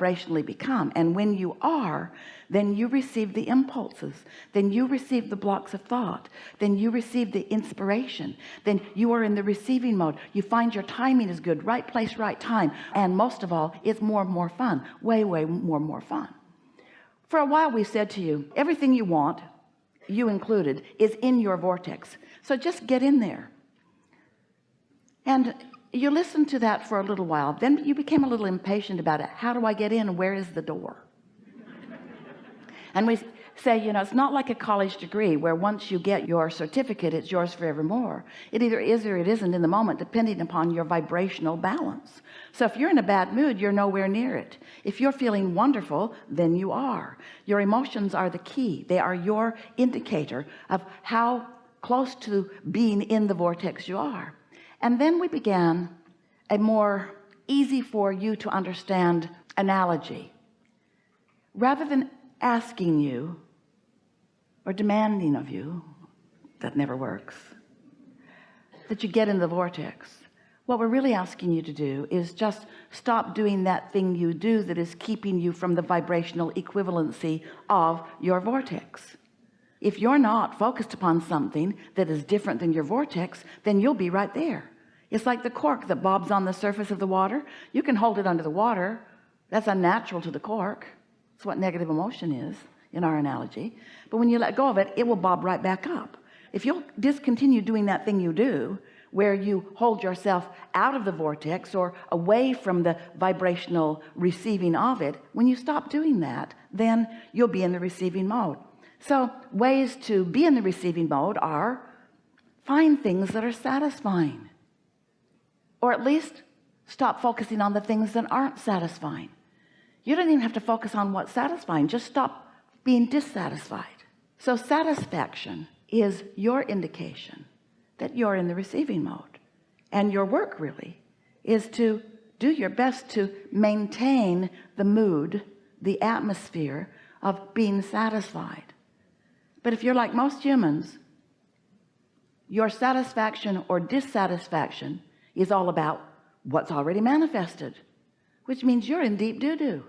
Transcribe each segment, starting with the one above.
vibrationally become. And when you are, then you receive the impulses, then you receive the blocks of thought, then you receive the inspiration, then you are in the receiving mode. You find your timing is good, right place, right time, and most of all, it's more and more fun, way more fun. For a while we said to you, everything you want, you included, is in your vortex, so just get in there. And you listened to that for a little while, then you became a little impatient about it. How do I get in? Where is the door? And we say, you know, it's not like a college degree where once you get your certificate, it's yours forevermore. It either is or it isn't in the moment, depending upon your vibrational balance. So if you're in a bad mood, you're nowhere near it. If you're feeling wonderful, then you are. Your emotions are the key. They are your indicator of how close to being in the vortex you are. And then we began a more easy for you to understand analogy. Rather than asking you or demanding of you, that never works, that you get in the vortex, what we're really asking you to do is just stop doing that thing you do that is keeping you from the vibrational equivalency of your vortex. If you're not focused upon something that is different than your vortex, then you'll be right there. It's like the cork that bobs on the surface of the water. You can hold it under the water. That's unnatural to the cork. It's what negative emotion is in our analogy. But when you let go of it, it will bob right back up. If you'll discontinue doing that thing you do where you hold yourself out of the vortex or away from the vibrational receiving of it, when you stop doing that, then you'll be in the receiving mode. So ways to be in the receiving mode are find things that are satisfying, or at least stop focusing on the things that aren't satisfying. You don't even have to focus on what's satisfying. Just stop being dissatisfied. So satisfaction is your indication that you're in the receiving mode. And your work really is to do your best to maintain the mood, the atmosphere of being satisfied. But if you're like most humans, your satisfaction or dissatisfaction is all about what's already manifested, which means you're in deep doo-doo,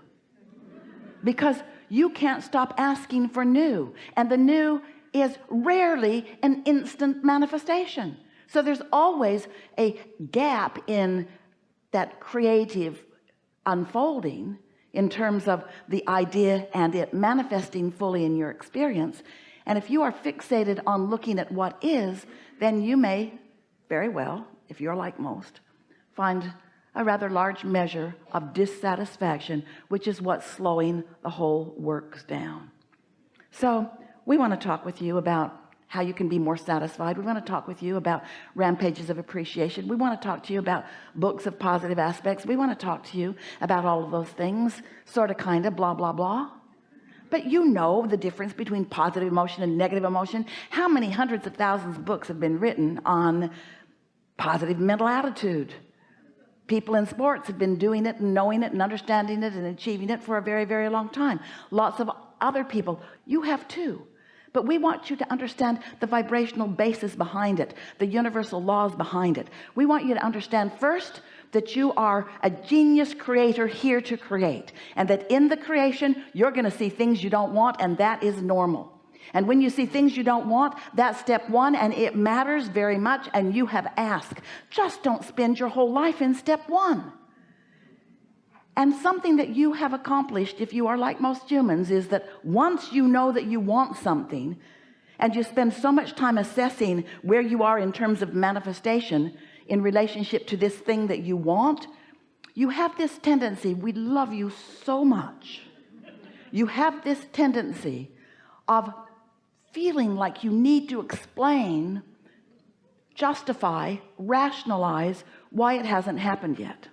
because you can't stop asking for new, and the new is rarely an instant manifestation. So there's always a gap in that creative unfolding in terms of the idea and it manifesting fully in your experience. And if you are fixated on looking at what is, then you may very well, if you're like most, find a rather large measure of dissatisfaction, which is what's slowing the whole works down. So we want to talk with you about how you can be more satisfied. We want to talk with you about rampages of appreciation. We want to talk to you about books of positive aspects. We want to talk to you about all of those things, sort of, kind of, blah, blah, blah. But you know the difference between positive emotion and negative emotion. How many hundreds of thousands of books have been written on positive mental attitude? People in sports have been doing it and knowing it and understanding it and achieving it for a very, very long time. Lots of other people, you have too. But we want you to understand the vibrational basis behind it, the universal laws behind it. We want you to understand first that you are a genius creator here to create, and that in the creation you're going to see things you don't want, and that is normal. And when you see things you don't want, that's step one, and it matters very much, and you have asked. Just don't spend your whole life in step one. And something that you have accomplished, if you are like most humans, is that once you know that you want something, and you spend so much time assessing where you are in terms of manifestation in relationship to this thing that you want, you have this tendency, we love you so much, you have this tendency of feeling like you need to explain, justify, rationalize why it hasn't happened yet.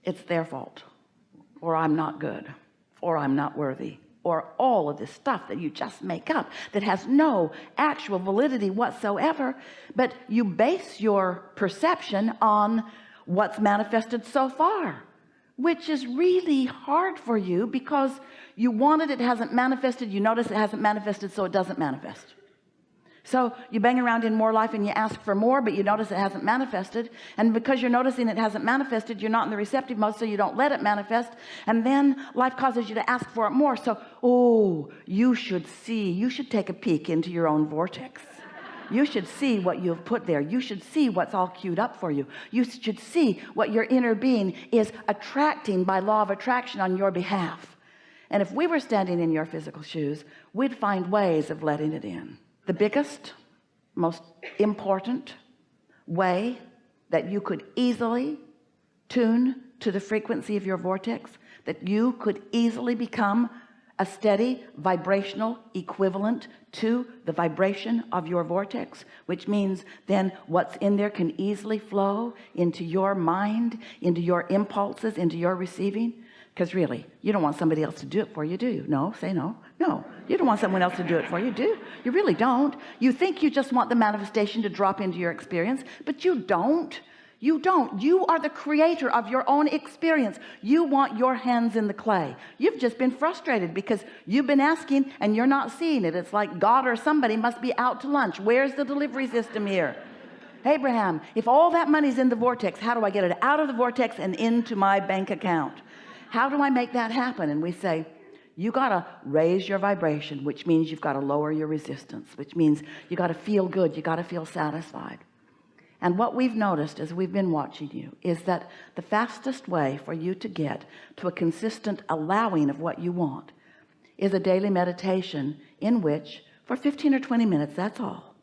It's their fault, or I'm not good, or I'm not worthy, or all of this stuff that you just make up that has no actual validity whatsoever. But you base your perception on what's manifested so far, which is really hard for you because you want it, it hasn't manifested, you notice it hasn't manifested, so it doesn't manifest. So you bang around in more life and you ask for more, but you notice it hasn't manifested. And because you're noticing it hasn't manifested, you're not in the receptive mode, so you don't let it manifest. And then life causes you to ask for it more. So, oh, you should take a peek into your own vortex. You should see what you've put there. You should see what's all queued up for you. You should see what your inner being is attracting by law of attraction on your behalf. And if we were standing in your physical shoes, we'd find ways of letting it in. The biggest, most important way that you could easily tune to the frequency of your vortex, that you could easily become a steady vibrational equivalent to the vibration of your vortex, which means then what's in there can easily flow into your mind, into your impulses, into your receiving. Because really, you don't want somebody else to do it for you, do you? No, say no. No, you don't want someone else to do it for you, do you? Really don't. You think you just want the manifestation to drop into your experience, but you don't. You don't. You are the creator of your own experience. You want your hands in the clay. You've just been frustrated because you've been asking and you're not seeing it. It's like God or somebody must be out to lunch. Where's the delivery system here? Abraham, if all that money's in the vortex, how do I get it out of the vortex and into my bank account? How do I make that happen? And we say, you got to raise your vibration, which means you've got to lower your resistance, which means you got to feel good. You got to feel satisfied. And what we've noticed as we've been watching you is that the fastest way for you to get to a consistent allowing of what you want is a daily meditation in which for 15 or 20 minutes, that's all,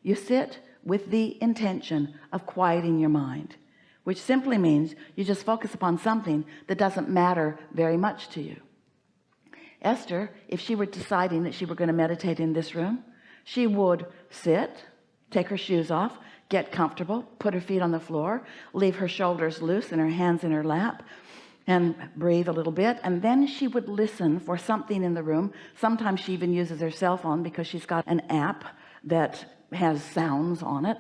you sit with the intention of quieting your mind, which simply means you just focus upon something that doesn't matter very much to you. Esther, if she were deciding that she were going to meditate in this room, she would sit, take her shoes off, get comfortable, put her feet on the floor, leave her shoulders loose and her hands in her lap, and breathe a little bit. And then she would listen for something in the room. Sometimes she even uses her cell phone because she's got an app that has sounds on it.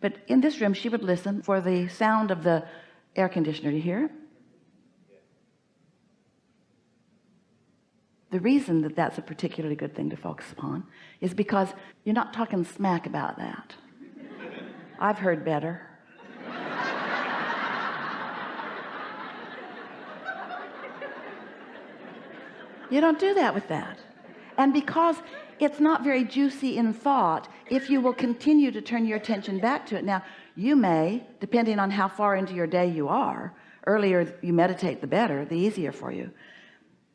But in this room, she would listen for the sound of the air conditioner. Do you hear it? The reason that that's a particularly good thing to focus upon is because you're not talking smack about that. I've heard better. You don't do that with that. And because it's not very juicy in thought, if you will continue to turn your attention back to it. Now, you may, depending on how far into your day you are, earlier you meditate, the better, the easier for you.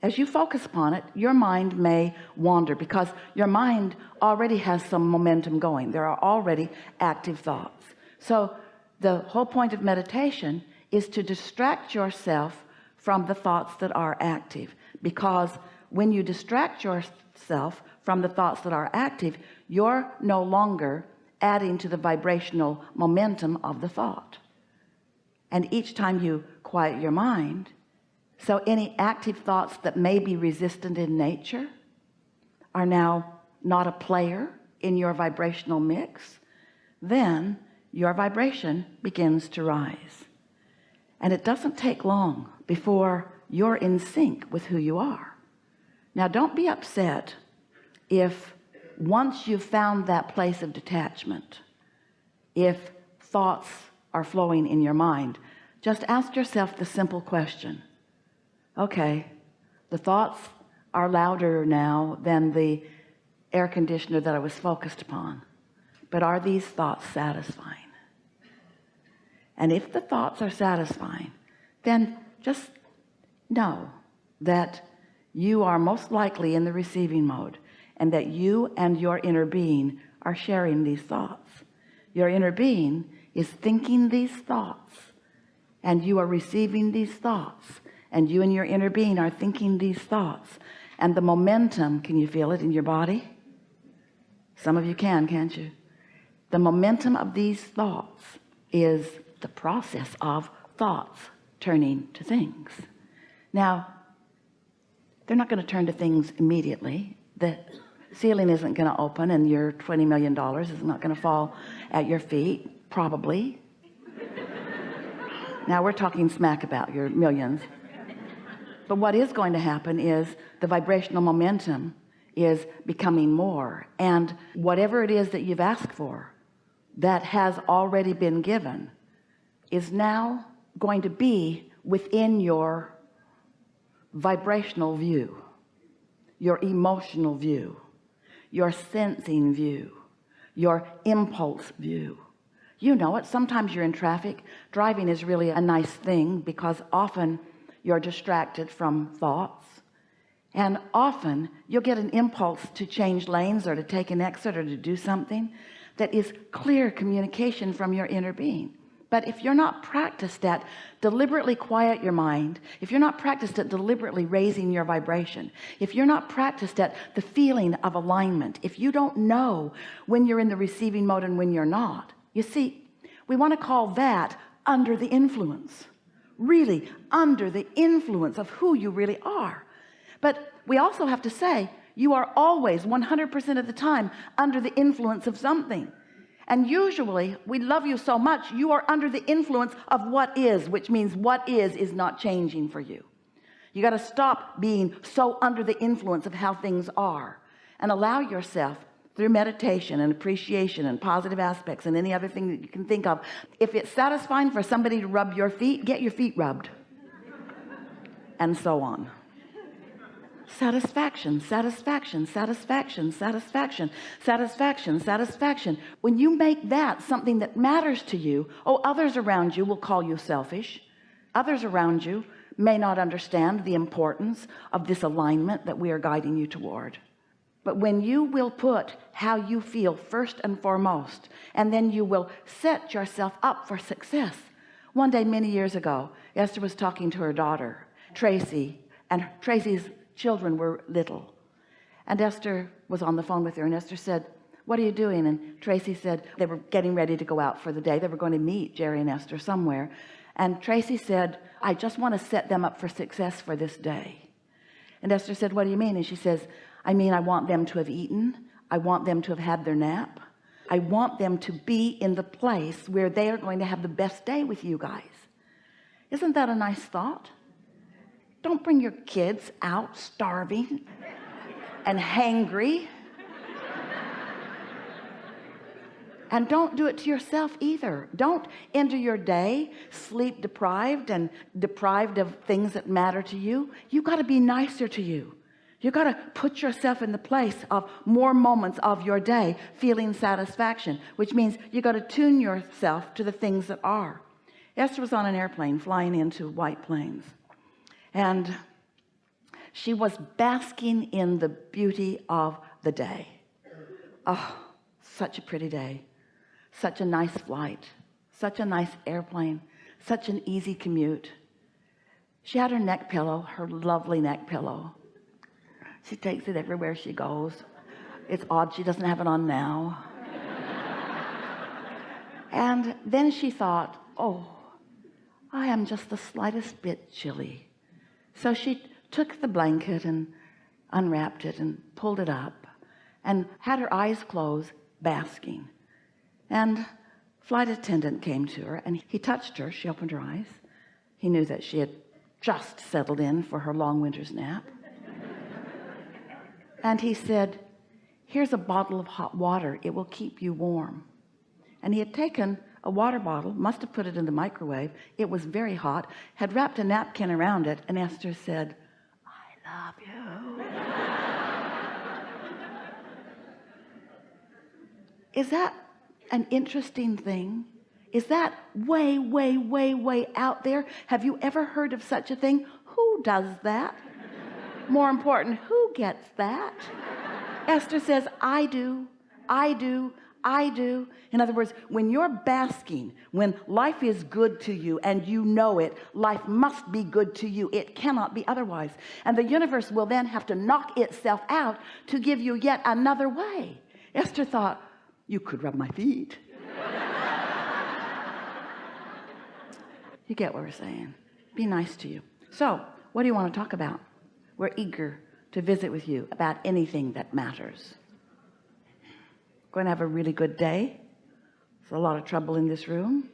As you focus upon it, your mind may wander because your mind already has some momentum going. There are already active thoughts. So the whole point of meditation is to distract yourself from the thoughts that are active, because when you distract yourself from the thoughts that are active, you're no longer adding to the vibrational momentum of the thought. And each time you quiet your mind, so any active thoughts that may be resistant in nature are now not a player in your vibrational mix, then your vibration begins to rise. And it doesn't take long before you're in sync with who you are. Now, don't be upset if once you've found that place of detachment, if thoughts are flowing in your mind, just ask yourself the simple question. Okay, the thoughts are louder now than the air conditioner that I was focused upon, but are these thoughts satisfying? And if the thoughts are satisfying, then just know that you are most likely in the receiving mode, and that you and your inner being are sharing these thoughts. Your inner being is thinking these thoughts, and you are receiving these thoughts, and you and your inner being are thinking these thoughts. And the momentum, can you feel it in your body? Some of you can, can't you? The momentum of these thoughts is the process of thoughts turning to things. Now, they're not going to turn to things immediately. The ceiling isn't going to open and your $20 million is not going to fall at your feet, probably. Now we're talking smack about your millions. But what is going to happen is the vibrational momentum is becoming more, and whatever it is that you've asked for that has already been given is now going to be within your vibrational view, your emotional view, your sensing view, your impulse view. You know it. Sometimes you're in traffic. Driving is really a nice thing because often you're distracted from thoughts, and often you'll get an impulse to change lanes or to take an exit or to do something that is clear communication from your inner being. But if you're not practiced at deliberately quiet your mind, if you're not practiced at deliberately raising your vibration, if you're not practiced at the feeling of alignment, if you don't know when you're in the receiving mode and when you're not, you see, we want to call that under the influence, really under the influence of who you really are. But we also have to say you are always 100% of the time under the influence of something. And usually we love you so much you are under the influence of what is, which means what is not changing for you. You got to stop being so under the influence of how things are and allow yourself through meditation and appreciation and positive aspects and any other thing that you can think of. If it's satisfying for somebody to rub your feet, get your feet rubbed, and so on. Satisfaction, satisfaction, satisfaction, satisfaction, satisfaction, satisfaction. When you make that something that matters to you, others around you will call you selfish. Others around you may not understand the importance of this alignment that we are guiding you toward. But when you will put how you feel first and foremost, and then you will set yourself up for success. One day many years ago, Esther was talking to her daughter Tracy, and Tracy's children were little, and Esther was on the phone with her, and Esther said, "What are you doing?" And Tracy said they were getting ready to go out for the day. They were going to meet Jerry and Esther somewhere, and Tracy said, "I just want to set them up for success for this day." And Esther said, "What do you mean?" And she says, "I mean, I want them to have eaten. I want them to have had their nap. I want them to be in the place where they are going to have the best day with you guys." Isn't that a nice thought? Don't bring your kids out starving and hangry. And don't do it to yourself either. Don't enter your day sleep deprived and deprived of things that matter to you. You got to be nicer to you. You got to put yourself in the place of more moments of your day feeling satisfaction, which means you got to tune yourself to the things that are. Esther was on an airplane flying into White Plains, and she was basking in the beauty of the day. Oh, such a pretty day, such a nice flight, such a nice airplane, such an easy commute. She had her neck pillow, her lovely neck pillow. She takes it everywhere she goes. It's odd she doesn't have it on now. And then she thought, "Oh, I am just the slightest bit chilly." So she took the blanket and unwrapped it and pulled it up and had her eyes closed, basking. And flight attendant came to her and he touched her. She opened her eyes. He knew that she had just settled in for her long winter's nap. And he said, "Here's a bottle of hot water. It will keep you warm." And he had taken a water bottle, must have put it in the microwave. It was very hot, had wrapped a napkin around it, and Esther said, "I love you." Is that an interesting thing? Is that way, way, way, way out there? Have you ever heard of such a thing? Who does that? More important, who gets that? Esther says, "I do, I do, I do." In other words, when you're basking, when life is good to you and you know it, life must be good to you. It cannot be otherwise. And the universe will then have to knock itself out to give you yet another way. Esther thought, "You could rub my feet." You get what we're saying. Be nice to you. So, what do you want to talk about? We're eager to visit with you about anything that matters. Going to have a really good day. There's a lot of trouble in this room.